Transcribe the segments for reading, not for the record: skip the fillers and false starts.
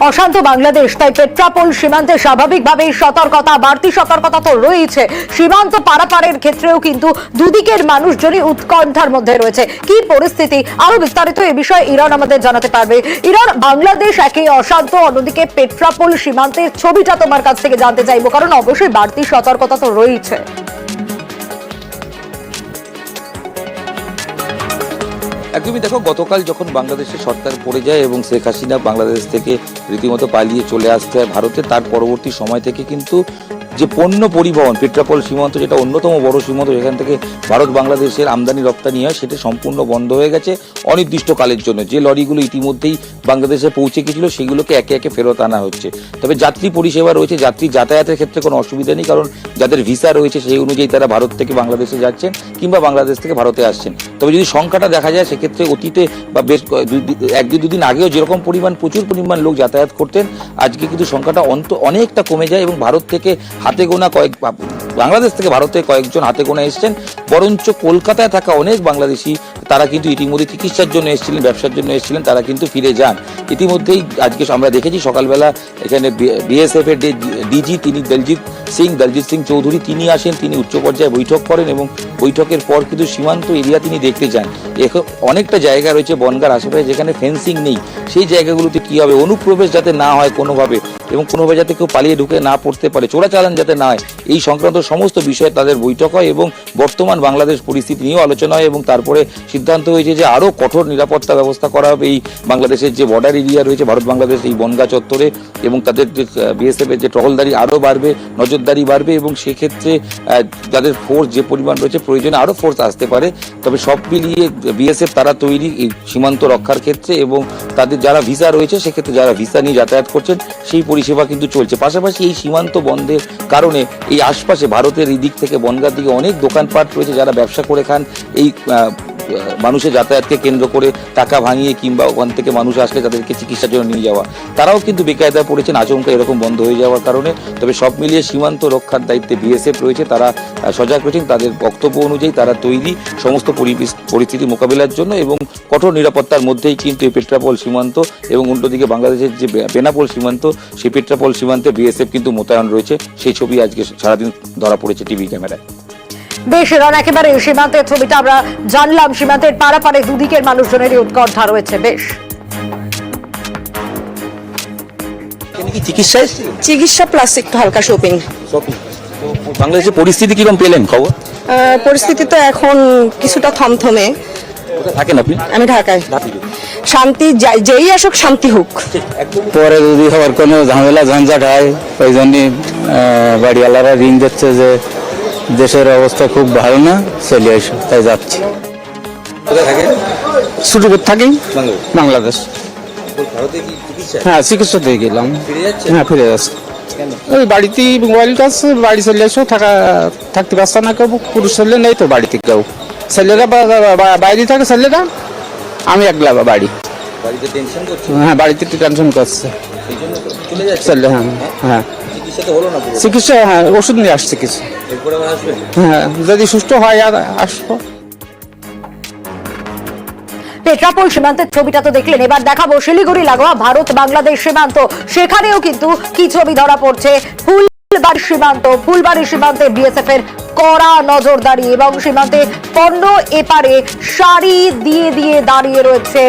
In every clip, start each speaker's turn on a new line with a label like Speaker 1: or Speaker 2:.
Speaker 1: অশান্ত বাংলাদেশ, তাই পেট্রাপোল সীমান্তে স্বাভাবিকভাবেই সতর্কতা, বাড়তি সতর্কতা তো রয়েছে। সীমান্ত পারাপারের ক্ষেত্রেও কিন্তু দুদিকের মানুষজনই উৎকণ্ঠার মধ্যে রয়েছে। কি পরিস্থিতি, আরো বিস্তারিত এই বিষয়ে ইরান আমাদের জানাতে পারবে। ইরান, বাংলাদেশ একে অশান্ত, অন্যদিকে পেট্রাপোল সীমান্তের ছবিটা তোমার কাছ থেকে জানতে চাইবো, কারণ অবশ্যই বাড়তি সতর্কতা তো রয়েছে।
Speaker 2: একদমই দেখো, গতকাল যখন বাংলাদেশের সরকার পড়ে যায় এবং শেখ হাসিনা বাংলাদেশ থেকে রীতিমতো পালিয়ে চলে আসতে হয় ভারতে, তার পরবর্তী সময় থেকে কিন্তু যে পণ্য পরিবহন পেট্রাপোল সীমান্ত, যেটা অন্যতম বড় সীমান্ত যেখান থেকে ভারত বাংলাদেশের আমদানি রপ্তানি হয়, সেটা সম্পূর্ণ বন্ধ হয়ে গেছে অনির্দিষ্টকালের জন্য। যে লরিগুলো ইতিমধ্যেই বাংলাদেশে পৌঁছে গেছিল সেগুলোকে একে একে ফেরত আনা হচ্ছে। তবে যাত্রী পরিষেবা রয়েছে, যাত্রী যাতায়াতের ক্ষেত্রে কোনো অসুবিধা নেই, কারণ যাদের ভিসা রয়েছে সেই অনুযায়ী তারা ভারত থেকে বাংলাদেশে যাচ্ছেন কিংবা বাংলাদেশ থেকে ভারতে আসছেন। তবে যদি সংখ্যাটা দেখা যায়, সেক্ষেত্রে অতীতে বা বেশ দুদিন আগেও যেরকম প্রচুর পরিমাণ লোক যাতায়াত করতেন, আজকে কিন্তু সংখ্যাটা অনেকটা কমে যায় এবং ভারত থেকে হাতে গোনা বাংলাদেশ থেকে ভারতে কয়েকজন হাতে গোনা এসছেন। বরঞ্চ কলকাতায় থাকা অনেক বাংলাদেশি তারা কিন্তু ইতিমধ্যে চিকিৎসার জন্য এসেছিলেন, ব্যবসার জন্য এসেছিলেন, তারা কিন্তু ফিরে যান। ইতিমধ্যেই আজকে আমরা দেখেছি সকালবেলা এখানে বিএসএফ এর ডিজি তিনি দলজিৎ সিং চৌধুরী তিনি আসেন, তিনি উচ্চ পর্যায়ে বৈঠক করেন এবং বৈঠকের পর কিন্তু সীমান্ত এরিয়া তিনি দেখতে যান। অনেকটা জায়গা রয়েছে বনগাঁর আশেপাশে যেখানে ফেন্সিং নেই, সেই জায়গাগুলোতে কি হবে, অনুপ্রবেশ যাতে না হয় কোনোভাবে এবং কোনোভাবে যাতে কেউ পালিয়ে ঢুকে না পড়তে পারে, চোরাচালান যাতে না হয়, এই সংক্রান্ত সমস্ত বিষয়ে তাদের বৈঠক হয় এবং বর্তমান বাংলাদেশ পরিস্থিতি নিয়েও আলোচনা হয় এবং তারপরে সিদ্ধান্ত হয়েছে যে আরও কঠোর নিরাপত্তা ব্যবস্থা করা হবে এই বাংলাদেশের যে বর্ডার এরিয়া রয়েছে ভারত বাংলাদেশ, এই বনগাঁ চত্বরে, এবং তাদের যে বিএসএফের যে টহলদারি আরও বাড়বে, নজরদারি বাড়বে এবং সেক্ষেত্রে যাদের ফোর্স যে পরিমাণ রয়েছে প্রয়োজনে আরও ফোর্স আসতে পারে। তবে সব মিলিয়ে বিএসএফ তারা তৈরি এই সীমান্ত রক্ষার ক্ষেত্রে এবং তাদের যারা ভিসা রয়েছে সেক্ষেত্রে যারা ভিসা নিয়ে যাতায়াত করছেন সেই পরিষেবা কিন্তু চলছে। পাশাপাশি এই সীমান্ত বন্ধের কারণে এই আশপাশে ভারতের এই দিক থেকে বনগাঁর দিকে অনেক দোকানপাট রয়েছে, যারা ব্যবসা করে খান এই মানুষের যাতায়াতকে কেন্দ্র করে টাকা ভাঙিয়ে কিংবা ওখান থেকে মানুষ আসলে তাদেরকে চিকিৎসার জন্য নিয়ে যাওয়া, তারাও কিন্তু বেকায়দায় পড়েছেন আচমকা এরকম বন্ধ হয়ে যাওয়ার কারণে। তবে সব মিলিয়ে সীমান্ত রক্ষার দায়িত্বে বিএসএফ রয়েছে, তারা সজাগ রয়েছেন, তাদের বক্তব্য অনুযায়ী তারা তৈরি সমস্ত পরিস্থিতি মোকাবিলার জন্য এবং কঠোর নিরাপত্তার মধ্যেই কিন্তু এই পেট্রাপোল সীমান্ত এবং অন্যদিকে বাংলাদেশের যে বেনাপোল সীমান্ত, সেই পেট্রাপোল সীমান্তে বিএসএফ কিন্তু মোতায়েন রয়েছে। সেই ছবি আজকে সারাদিন ধরা পড়েছে টিভি ক্যামেরায়।
Speaker 1: বেশ, ইরান, একেবারে সীমান্তের ছবিটা আমরা জানলাম। সীমান্তের পারাপারে দুদিকের মানুষজনেরই উৎকণ্ঠা রয়েছে। বেশ,
Speaker 3: চিকিৎসা প্লাস একটু হালকা শপিং।
Speaker 2: বাংলাদেশের পরিস্থিতি কিরকম পেলেন খবর?
Speaker 3: পরিস্থিতি তো এখন কিছুটা থমথমে।
Speaker 2: থাকেন আপনি?
Speaker 3: আমি ঢাকায়। শান্তি যেই আসুক, শান্তি হোক।
Speaker 4: পরে যদি আবার কোনো ঝামেলা ঝঞ্ঝাট হয়, ওই জন্যই বাড়িওয়ালারা ঋণ দিচ্ছে যে দেশের অবস্থা খুব ভালো না, চলে আসো, তাই যাচ্ছি। ছুটিপুর থাকি, বাংলাদেশ। হ্যাঁ, চিকিৎসা দিয়ে গেলাম। হ্যাঁ, ফিরে যাচ্ছি। ওই বাড়িতেই মোবাইল কাজ, বাড়ি চলে আসো, থাকতে পারছে না কেউ, পুরুষ ছেলে নেই তো বাড়িতে কেউ, ছেলেরা বাইরে থাকে, ছেলেরা, আমি একলা বাড়ি। হ্যাঁ, বাড়িতে একটু টেনশন করছে ছেলে। হ্যাঁ হ্যাঁ, চিকিৎসা, হ্যাঁ, ওষুধ নিয়ে আসছে কিছু। হ্যাঁ, যদি সুস্থ হয় আর আসবো।
Speaker 1: পেট্রাপোল সীমান্তের ছবিটা তো দেখলেন, এবার দেখাবো শিলিগুড়ি লাগোয়া ভারত বাংলাদেশ সীমান্ত। সেখানেও কিন্তু কি ছবি ধরা পড়ছে। ফুলবাড়ি সীমান্তে বিএসএফ এর কড়া নজরদারি এবং সীমান্তে পণ্য এপারে সারি দিয়ে দিয়ে দাঁড়িয়ে রয়েছে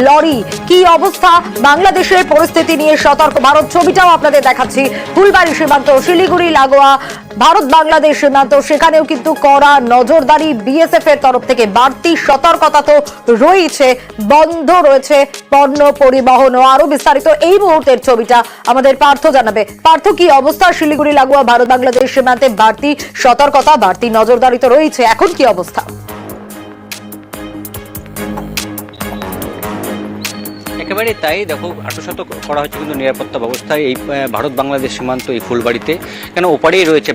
Speaker 1: লরি। কি অবস্থা, বাংলাদেশের পরিস্থিতি নিয়ে সতর্ক ভারত, ছবিটাও আপনাদের দেখাচ্ছি। ফুলবাড়ি সীমান্ত, শিলিগুড়ি লাগোয়া ভারত বাংলাদেশ সীমান্ত, সেখানেও কিন্তু কড়া নজরদারি বিএসএফ এর তরফ থেকে। বাড়তি সতর্কতা তো রয়েছে, বন্ধ রয়েছে পণ্য পরিবহন। আরো বিস্তারিত এই মুহূর্তের ছবিটা আমাদের পার্থ জানাবে। পার্থ, কি অবস্থা শিলিগুড়ি লাগোয়া ভারত বাংলাদেশ সীমান্তে? বাড়তি সতর্কতা, বাড়তি নজরদারি তো রয়েছে, এখন কি অবস্থা?
Speaker 5: একেবারে তাই, দেখো আটশত করা হচ্ছে কিন্তু নিরাপত্তা ব্যবস্থা এই ভারত বাংলাদেশ সীমান্ত এই ফুলবাড়িতে, কেন ওপারেই রয়েছে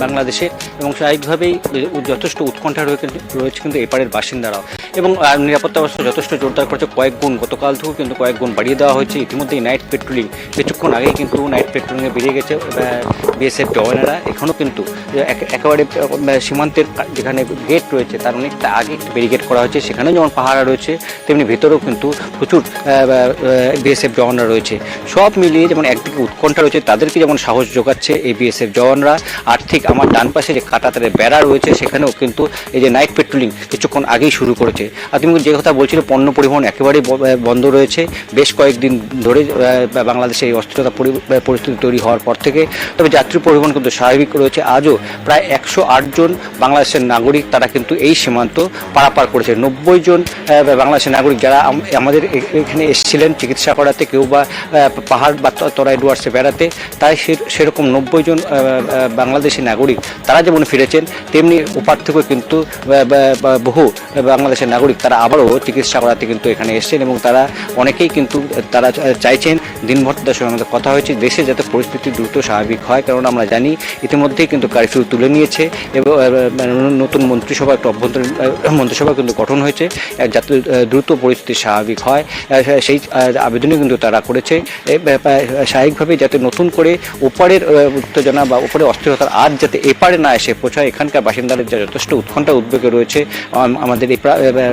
Speaker 5: বাংলাদেশে এবং স্বাভাবিকভাবেই যথেষ্ট উৎকণ্ঠা রয়েছে কিন্তু এপারের বাসিন্দারাও। এবং নিরাপত্তা ব্যবস্থা যথেষ্ট জোরদার করেছে, কয়েক গুণ গতকাল থেকেও কিন্তু কয়েক গুণ বাড়িয়ে দেওয়া হয়েছে। ইতিমধ্যেই নাইট পেট্রোলিং কিছুক্ষণ আগেই কিন্তু নাইট পেট্রোলিংয়ে বেরিয়ে গেছে বিএসএফ জওয়ানেরা। এখনও কিন্তু একেবারে সীমান্তের যেখানে গেট রয়েছে তার অনেকটা আগে একটু ব্যারিকেড করা হয়েছে, সেখানেও যেমন পাহারা রয়েছে তেমনি ভেতরেও কিন্তু প্রচুর বিএসএফ জওয়ানরা রয়েছে। সব মিলিয়ে যেমন একদিকে উৎকণ্ঠা রয়েছে, তাদেরকে যেমন সাহস যোগাচ্ছে এই বিএসএফ জওয়ানরা, আর ঠিক আমার ডান পাশে যে কাঁটাতারের বেড়া রয়েছে সেখানেও কিন্তু এই যে নাইট পেট্রোলিং কিছুক্ষণ আগেই শুরু করেছে। আর তুমি যে কথা বলছিলে, পণ্য পরিবহন একেবারেই বন্ধ রয়েছে বেশ কয়েকদিন ধরে বাংলাদেশে এই অস্থিরতা পরিস্থিতি তৈরি হওয়ার পর থেকে। তবে যাত্রী পরিবহন কিন্তু স্বাভাবিক রয়েছে। আজও প্রায় 108 জন বাংলাদেশের নাগরিক তারা কিন্তু এই সীমান্ত পারাপার করেছে। 90 জন বাংলাদেশের নাগরিক যারা আমাদের এখানে এসেছিলেন চিকিৎসা করাতে, কেউ বা পাহাড় বা তরাই ডুয়ার্সে বেড়াতে, তাই সেরকম 90 জন বাংলাদেশি নাগরিক তারা যেমন ফিরেছেন, তেমনি ওপার থেকেও কিন্তু বহু বাংলাদেশের নাগরিক তারা আবারও চিকিৎসা করাতে কিন্তু এখানে এসেছেন এবং তারা অনেকেই কিন্তু তারা চাইছেন, দিনভর তাদের সঙ্গে আমাদের কথা হয়েছে, দেশে যাতে পরিস্থিতি দ্রুত স্বাভাবিক হয়। কারণ আমরা জানি ইতিমধ্যেই কিন্তু কারফিউ তুলে নিয়েছে এবং নতুন মন্ত্রিসভা, একটা অভ্যন্তরীণ মন্ত্রিসভা কিন্তু গঠন হয়েছে, যাতে দ্রুত পরিস্থিতি স্বাভাবিক হয় সেই আবেদনই কিন্তু তারা করেছে। স্বাভাবিকভাবে যাতে নতুন করে ওপারের উত্তেজনা বা ওপারের অস্থিরতার আজ যাতে এপারে না এসে পৌঁছায়, এখানকার বাসিন্দাদের যা যথেষ্ট উৎকণ্ঠা উদ্বেগে রয়েছে। আমাদের এই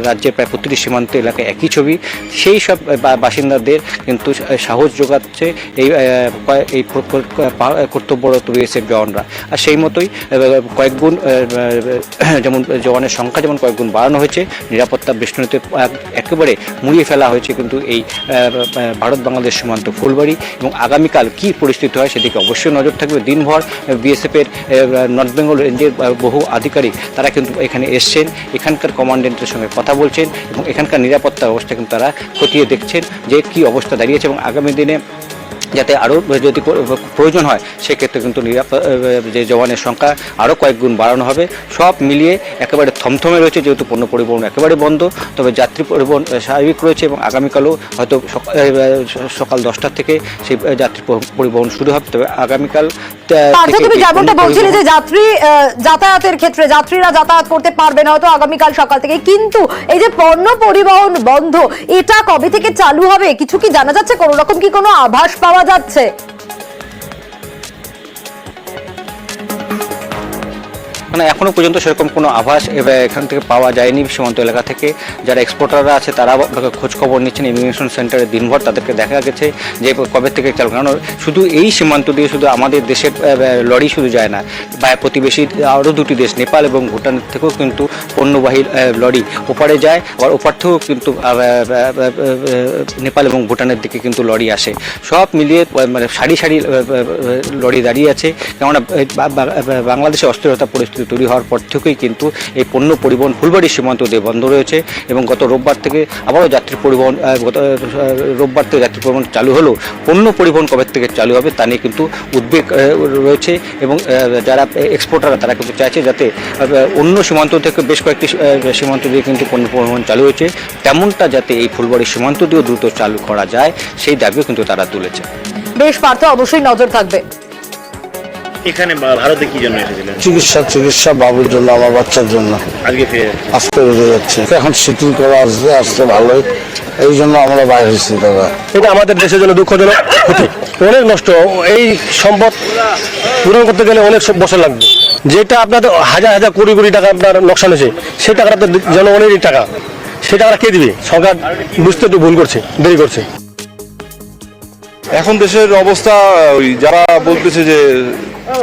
Speaker 5: রাজ্যের প্রায় প্রতিটি সীমান্ত এলাকায় একই ছবি, সেই সব বাসিন্দাদের কিন্তু সাহস যোগাচ্ছে এই কর্তব্যরত বিএসএফ জওয়ানরা। আর সেই মতোই কয়েক গুণ যেমন জওয়ানের সংখ্যা যেমন কয়েক গুণ বাড়ানো হয়েছে, নিরাপত্তা বেষ্টনীতে একেবারে মুড়িয়ে ফেলা হয়েছে কিন্তু এই ভারত বাংলাদেশ সীমান্ত ফুলবাড়ি। এবং আগামীকাল কী পরিস্থিতি হয় সেদিকে অবশ্যই নজর থাকবে। দিনভর বিএসএফের নর্থ বেঙ্গল রেঞ্জের বহু আধিকারিক তারা কিন্তু এখানে এসছেন, এখানকার কমান্ডেন্টের সঙ্গে কথা বলছেন এবং এখানকার নিরাপত্তা অবস্থা কিন্তু তারা খতিয়ে দেখছেন যে কী অবস্থা দাঁড়িয়েছে এবং আগামী দিনে যাতে আরও যদি প্রয়োজন হয় সেক্ষেত্রে কিন্তু যে জওয়ানের সংখ্যা আরও কয়েক গুণ বাড়ানো হবে। সব মিলিয়ে একেবারে থমথমে রয়েছে, যেহেতু পণ্য পরিবহন একেবারে বন্ধ, তবে যাত্রী পরিবহন স্বাভাবিক রয়েছে এবং আগামীকালও হয়তো সকাল 10টার থেকে সেই যাত্রী পরিবহন শুরু হবে। তবে আগামীকাল
Speaker 1: তুমি যেমনটা বলছিলে যে যাতায়াতের ক্ষেত্রে যাত্রীরা যাতায়াত করতে পারবে না হয়তো আগামীকাল সকাল থেকে, কিন্তু এই যে পণ্য পরিবহন বন্ধ, এটা কবে থেকে চালু হবে কিছু কি জানা যাচ্ছে? কোনো রকম কি কোনো আভাস পাওয়া যাচ্ছে?
Speaker 5: মানে এখনো পর্যন্ত সেরকম কোনো আভাস এখান থেকে পাওয়া যায়নি। সীমান্ত এলাকা থেকে যারা এক্সপোর্টাররা আছে তারা খোঁজ খবর নিচ্ছেন ইমিগ্রেশন সেন্টারে, দিনভর তাদেরকে দেখা গেছে যে কবে থেকে চালু। কারণ শুধু এই সীমান্ত দিয়ে শুধু আমাদের দেশের লরি শুধু যায় না, বা প্রতিবেশী আরও দুটি দেশ নেপাল এবং ভুটানের থেকেও কিন্তু পণ্যবাহী লরি ওপারে যায়, আবার ওপার থেকেও কিন্তু নেপাল এবং ভুটানের দিকে কিন্তু লরি আসে। সব মিলিয়ে মানে সারি সারি লরি দাঁড়িয়ে আছে। কেননা বাংলাদেশে অস্থিরতা পরিস্থিতি তৈরি হওয়ার পর থেকেই কিন্তু এই পণ্য পরিবহন ফুলবাড়ি সীমান্ত দিয়ে বন্ধ রয়েছে এবং গত রোববার থেকে আবারও যাত্রী পরিবহন রোববার থেকে যাত্রী পরিবহন চালু হলেও পণ্য পরিবহন কবে থেকে চালু হবে তা নিয়ে কিন্তু উদ্বেগ রয়েছে এবং যারা এক্সপোর্টাররা তারা কিন্তু চাইছে যাতে অন্য সীমান্ত থেকে বেশ কয়েকটি সীমান্ত দিয়ে কিন্তু পণ্য পরিবহন চালু হয়েছে, তেমনটা যাতে এই ফুলবাড়ি সীমান্ত দিয়েও দ্রুত চালু করা যায় সেই দাবিও কিন্তু তারা তুলেছে।
Speaker 1: বেশ পার্থ, অবশ্যই নজর থাকবে।
Speaker 6: এখানে ভারতে কি জন্য এসেছিলেন?
Speaker 7: চিকিৎসা বাবুর জন্য, আমার বাচ্চার জন্য।
Speaker 6: আজকে ফিরে
Speaker 7: আজকে উঠে যাচ্ছে, এখন শিথিল করা আসছে ভালোই, এই জন্য আমরা বাইরে হয়েছি দাদা।
Speaker 8: এটা আমাদের দেশের জন্য দুঃখজনক ক্ষতি, অনেক নষ্ট। এই সম্পদ পূরণ করতে গেলে অনেক বছর লাগবে। যেটা আপনাদের হাজার হাজার কোটি কোটি টাকা আপনার লোকসান হয়েছে, সেই টাকাটা তো জনগণেরই টাকা, সেই টাকাটা কে দিবে? সরকার বুঝতে একটু ভুল করছে, দেরি করছে।
Speaker 9: এখন দেশের অবস্থা ওই যারা বলতেছে যে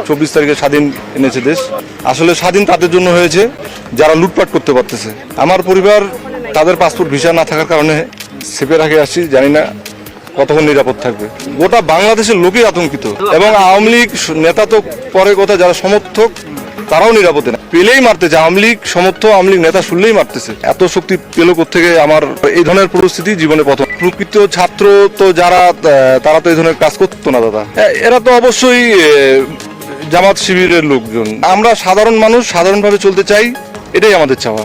Speaker 9: 24 তারিখে স্বাধীন এনেছে দেশ, আসলে স্বাধীন তাদের জন্য হয়েছে যারা লুটপাট করতে পারতেছে। আমার পরিবার তাদের পাসপোর্ট ভিসা না থাকার কারণে সেপে রাখে আসছি, জানি না কতক্ষণ নিরাপদ থাকবে। গোটা বাংলাদেশের লোকই আতঙ্কিত এবং আওয়ামী লীগ নেতা তো পরে কথা, যারা সমর্থক তারাও নিরাপদে না, পেলেই মারতেছে। আওয়ামী লীগ সমর্থক, আওয়ামী লীগ নেতা শুনলেই মারতেছে। এত শক্তি পেল কোত্থেকে? আমার এই ধরনের পরিস্থিতি জীবনে প্রথম। প্রকৃত ছাত্র তো যারা, তারা তো এই ধরনের কাজ করতো না দাদা। এরা তো অবশ্যই জামাত শিবিরের লোকজন। আমরা সাধারণ মানুষ, সাধারণভাবে চলতে চাই, এটাই আমাদের চাওয়া।